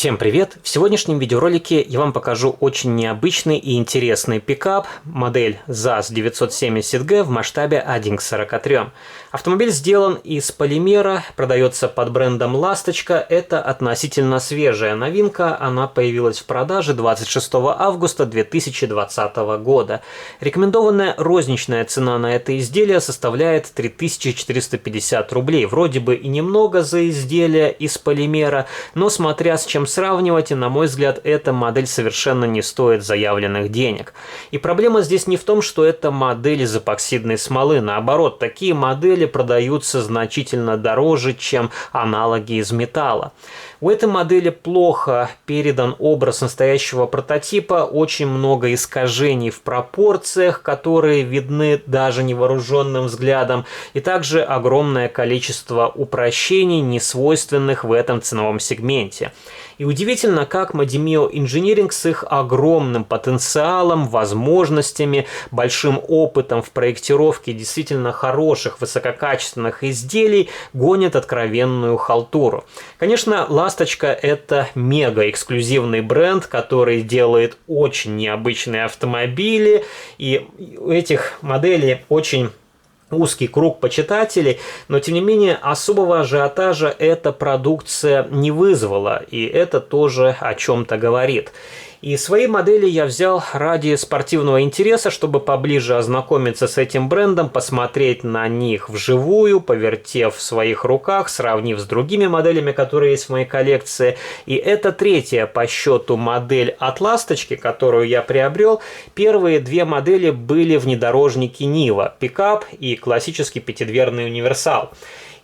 Всем привет! В сегодняшнем видеоролике я вам покажу очень необычный и интересный пикап, модель ЗАЗ-970G в масштабе 1 к 43. Автомобиль сделан из полимера, продается под брендом «Ласточка». Это относительно свежая новинка, она появилась в продаже 26 августа 2020 года. Рекомендованная розничная цена на это изделие составляет 3450 рублей. Вроде бы и немного за изделие из полимера, но смотря с чем сравнивать, и, на мой взгляд, эта модель совершенно не стоит заявленных денег. И проблема здесь не в том, что это модель из эпоксидной смолы. Наоборот, такие модели продаются значительно дороже, чем аналоги из металла. У этой модели плохо передан образ настоящего прототипа, очень много искажений в пропорциях, которые видны даже невооруженным взглядом, и также огромное количество упрощений, несвойственных в этом ценовом сегменте. И удивительно, как Madimio Engineering с их огромным потенциалом, возможностями, большим опытом в проектировке действительно хороших, высококачественных изделий гонит откровенную халтуру. Конечно, «Ласточка» — это мега-эксклюзивный бренд, который делает очень необычные автомобили, и у этих моделей очень узкий круг почитателей, но тем не менее особого ажиотажа эта продукция не вызвала, и это тоже о чем-то говорит. И свои модели я взял ради спортивного интереса, чтобы поближе ознакомиться с этим брендом, посмотреть на них вживую, повертев в своих руках, сравнив с другими моделями, которые есть в моей коллекции. И это третья по счету модель от «Ласточки», которую я приобрел. Первые две модели были внедорожники Нива, пикап и классический пятидверный универсал.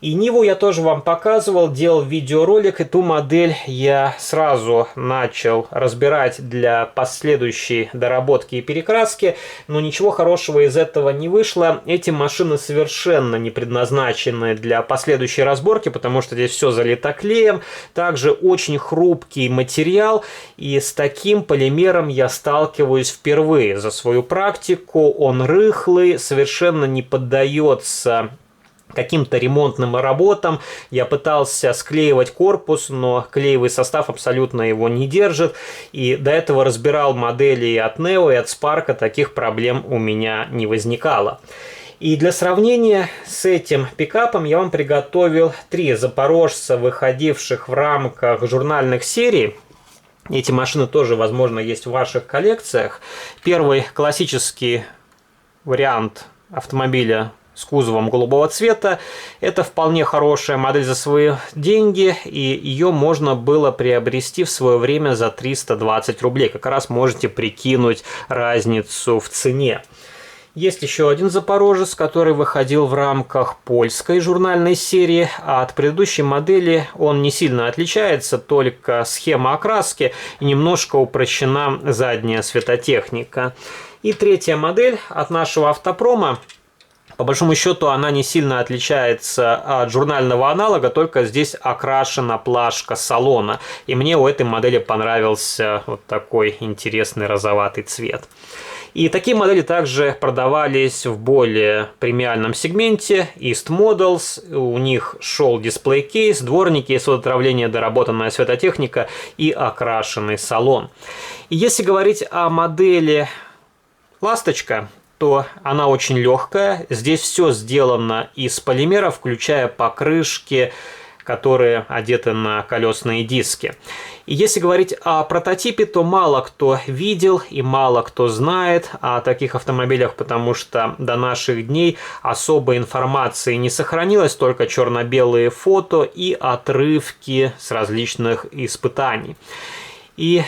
И Ниву я тоже вам показывал, делал видеоролик, и ту модель я сразу начал разбирать для последующей доработки и перекраски, но ничего хорошего из этого не вышло. Эти машины совершенно не предназначены для последующей разборки, потому что здесь все залито клеем, также очень хрупкий материал, и с таким полимером я сталкиваюсь впервые за свою практику. Он рыхлый, совершенно не поддается каким-то ремонтным работам. Я пытался склеивать корпус, но клеевый состав абсолютно его не держит. И до этого разбирал модели и от Neo, и от Spark, таких проблем у меня не возникало. И для сравнения с этим пикапом я вам приготовил три запорожца, выходивших в рамках журнальных серий. Эти машины тоже, возможно, есть в ваших коллекциях. Первый классический вариант автомобиля с кузовом голубого цвета. Это вполне хорошая модель за свои деньги, и ее можно было приобрести в свое время за 320 рублей. Как раз можете прикинуть разницу в цене. Есть еще один запорожец, который выходил в рамках польской журнальной серии, а от предыдущей модели он не сильно отличается, только схема окраски и немножко упрощена задняя светотехника. И третья модель от нашего автопрома. По большому счету она не сильно отличается от журнального аналога, только здесь окрашена плашка салона. И мне у этой модели понравился вот такой интересный розоватый цвет. И такие модели также продавались в более премиальном сегменте, East Models. У них шел дисплей-кейс, дворники, светотравление, доработанная светотехника и окрашенный салон. И если говорить о модели «Ласточка», то она очень легкая. Здесь все сделано из полимера, включая покрышки, которые одеты на колесные диски. И если говорить о прототипе, то мало кто видел и мало кто знает о таких автомобилях, потому что до наших дней особой информации не сохранилось, только черно-белые фото и отрывки с различных испытаний. И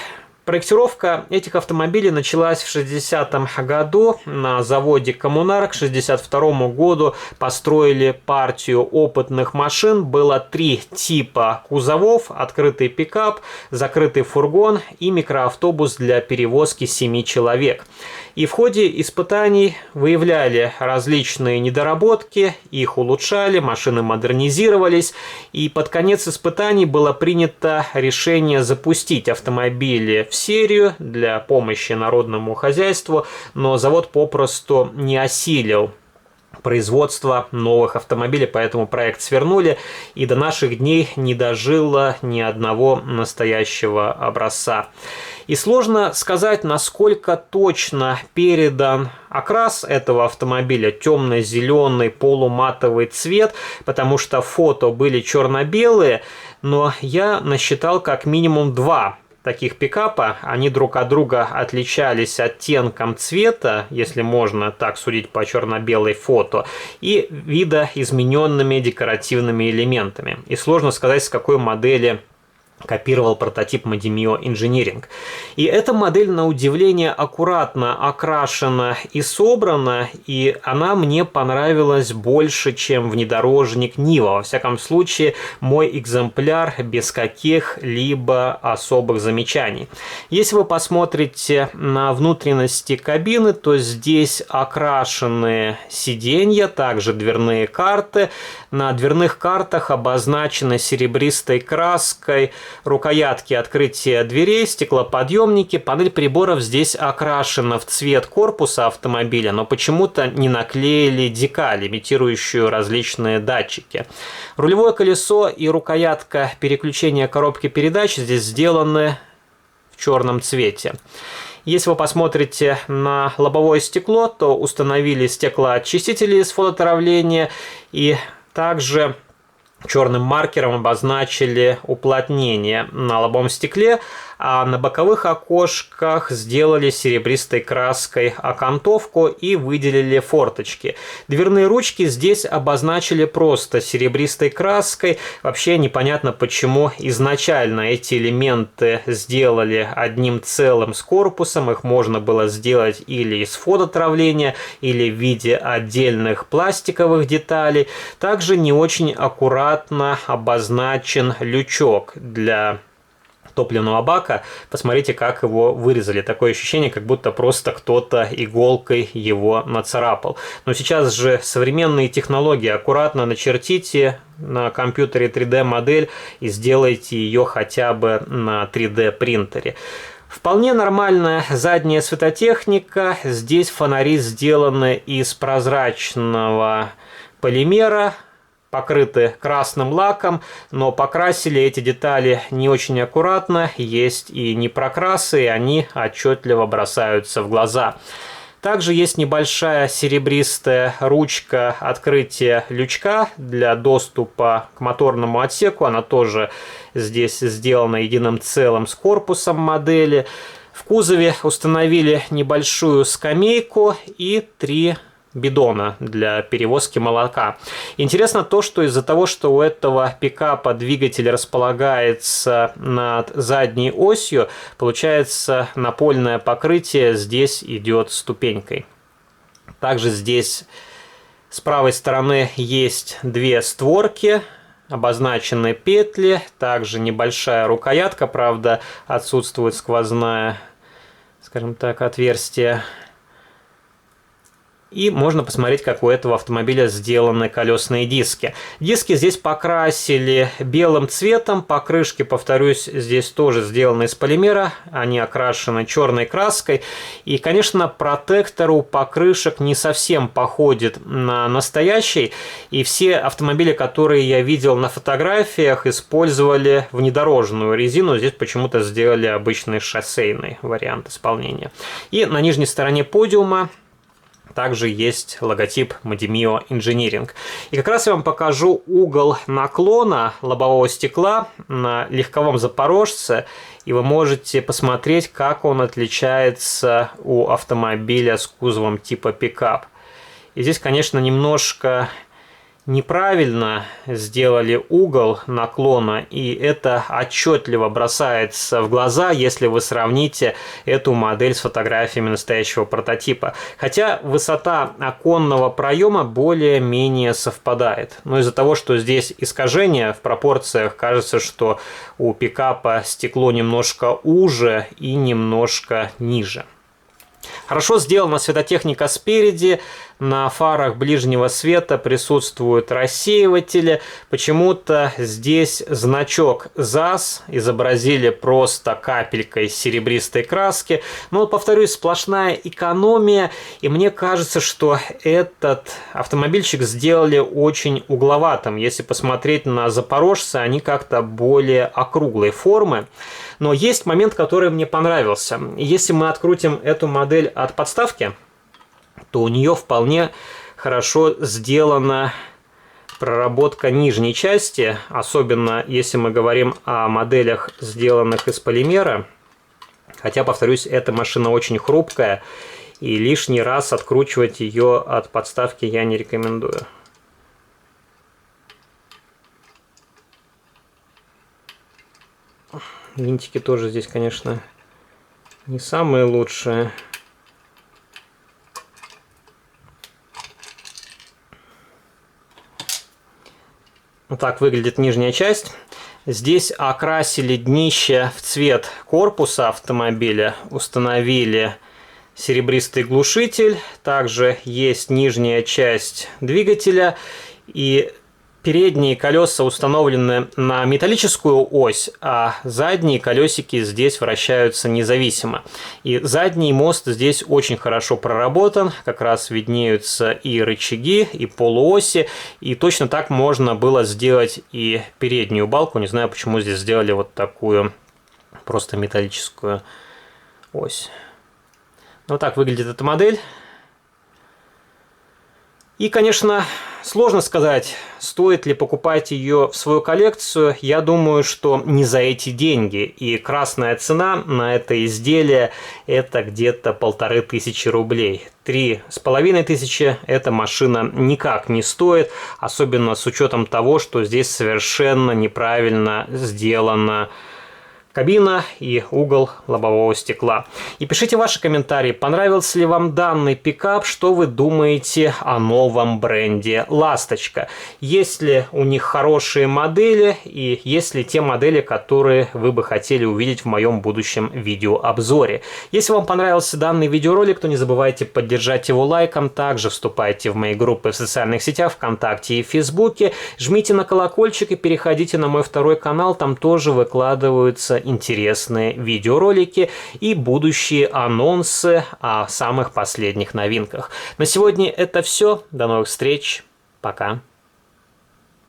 проектировка этих автомобилей началась в 60-м году на заводе «Коммунар». К 62 году построили партию опытных машин. Было три типа кузовов: открытый пикап, закрытый фургон и микроавтобус для перевозки 7 человек. И в ходе испытаний выявляли различные недоработки, их улучшали, машины модернизировались. И под конец испытаний было принято решение запустить автомобили в серию для помощи народному хозяйству, но завод попросту не осилил производства новых автомобилей, поэтому проект свернули, и до наших дней не дожило ни одного настоящего образца. И сложно сказать, насколько точно передан окрас этого автомобиля, темно-зеленый полуматовый цвет, потому что фото были черно-белые, но я насчитал как минимум два таких пикапа. Они друг от друга отличались оттенком цвета, если можно так судить по черно-белой фото, и видоизмененными декоративными элементами. И сложно сказать, с какой модели копировал прототип Mademio Engineering. И эта модель, на удивление, аккуратно окрашена и собрана, и она мне понравилась больше, чем внедорожник Niva. Во всяком случае, мой экземпляр без каких-либо особых замечаний. Если вы посмотрите на внутренности кабины, то здесь окрашены сиденья, также дверные карты. На дверных картах обозначены серебристой краской рукоятки открытия дверей, стеклоподъемники. Панель приборов здесь окрашена в цвет корпуса автомобиля, но почему-то не наклеили декаль, имитирующую различные датчики. Рулевое колесо и рукоятка переключения коробки передач здесь сделаны в черном цвете. Если вы посмотрите на лобовое стекло, то установили стеклоочистители из фототравления и также черным маркером обозначили уплотнение на лобовом стекле, а на боковых окошках сделали серебристой краской окантовку и выделили форточки. Дверные ручки здесь обозначили просто серебристой краской. Вообще непонятно, почему изначально эти элементы сделали одним целым с корпусом. Их можно было сделать или из фототравления, или в виде отдельных пластиковых деталей. Также не очень аккуратно обозначен лючок для топливного бака. Посмотрите, как его вырезали. Такое ощущение, как будто просто кто-то иголкой его нацарапал. Но сейчас же современные технологии. Аккуратно начертите на компьютере 3D модель и сделайте ее хотя бы на 3D принтере. Вполне нормальная задняя светотехника. Здесь фонари сделаны из прозрачного полимера, покрыты красным лаком, но покрасили эти детали не очень аккуратно, есть и непрокрасы, и они отчетливо бросаются в глаза. Также есть небольшая серебристая ручка открытия лючка для доступа к моторному отсеку, она тоже здесь сделана единым целым с корпусом модели. В кузове установили небольшую скамейку и 3 бидона для перевозки молока. Интересно то, что из-за того, что у этого пикапа двигатель располагается над задней осью, получается напольное покрытие здесь идет ступенькой. Также здесь с правой стороны есть 2 створки, обозначены петли, также небольшая рукоятка, правда отсутствует сквозное, скажем так, отверстие. И можно посмотреть, как у этого автомобиля сделаны колесные диски. Диски здесь покрасили белым цветом. Покрышки, повторюсь, здесь тоже сделаны из полимера. Они окрашены черной краской. И, конечно, протектор у покрышек не совсем походит на настоящий. И все автомобили, которые я видел на фотографиях, использовали внедорожную резину. Здесь почему-то сделали обычный шоссейный вариант исполнения. И на нижней стороне подиума также есть логотип Mademio Engineering. И как раз я вам покажу угол наклона лобового стекла на легковом Запорожце, и вы можете посмотреть, как он отличается у автомобиля с кузовом типа пикап. И здесь, конечно, немножко неправильно сделали угол наклона, и это отчетливо бросается в глаза, если вы сравните эту модель с фотографиями настоящего прототипа. Хотя высота оконного проема более-менее совпадает. Но из-за того, что здесь искажение в пропорциях, кажется, что у пикапа стекло немножко уже и немножко ниже. Хорошо сделана светотехника спереди. на фарах ближнего света присутствуют рассеиватели. Почему-то здесь значок ЗАЗ изобразили просто капелькой серебристой краски. Но, повторюсь, сплошная экономия. И мне кажется, что этот автомобильчик сделали очень угловатым. Если посмотреть на запорожцы, они как-то более округлой формы. Но есть момент, который мне понравился. Если мы открутим эту модель от подставки, то у нее вполне хорошо сделана проработка нижней части, особенно если мы говорим о моделях, сделанных из полимера. Хотя, повторюсь, эта машина очень хрупкая, и лишний раз откручивать ее от подставки я не рекомендую. Винтики тоже здесь, конечно, не самые лучшие. Вот так выглядит нижняя часть. Здесь окрасили днище в цвет корпуса автомобиля, установили серебристый глушитель. Также есть нижняя часть двигателя, и передние колеса установлены на металлическую ось, а задние колесики здесь вращаются независимо. И задний мост здесь очень хорошо проработан, как раз виднеются и рычаги, и полуоси, и точно так можно было сделать и переднюю балку. Не знаю, почему здесь сделали вот такую просто металлическую ось. Вот так выглядит эта модель. И, конечно, сложно сказать, стоит ли покупать ее в свою коллекцию. Я думаю, что не за эти деньги. И красная цена на это изделие – это где-то 1500 рублей. 3500 эта машина никак не стоит, особенно с учетом того, что здесь совершенно неправильно сделана кабина и угол лобового стекла. И пишите ваши комментарии, понравился ли вам данный пикап, что вы думаете о новом бренде «Ласточка». Есть ли у них хорошие модели и есть ли те модели, которые вы бы хотели увидеть в моем будущем видеообзоре. Если вам понравился данный видеоролик, то не забывайте поддержать его лайком. Также вступайте в мои группы в социальных сетях ВКонтакте и Фейсбуке. Жмите на колокольчик и переходите на мой второй канал, там тоже выкладываются интересные видеоролики и будущие анонсы о самых последних новинках. На сегодня это все. До новых встреч. Пока.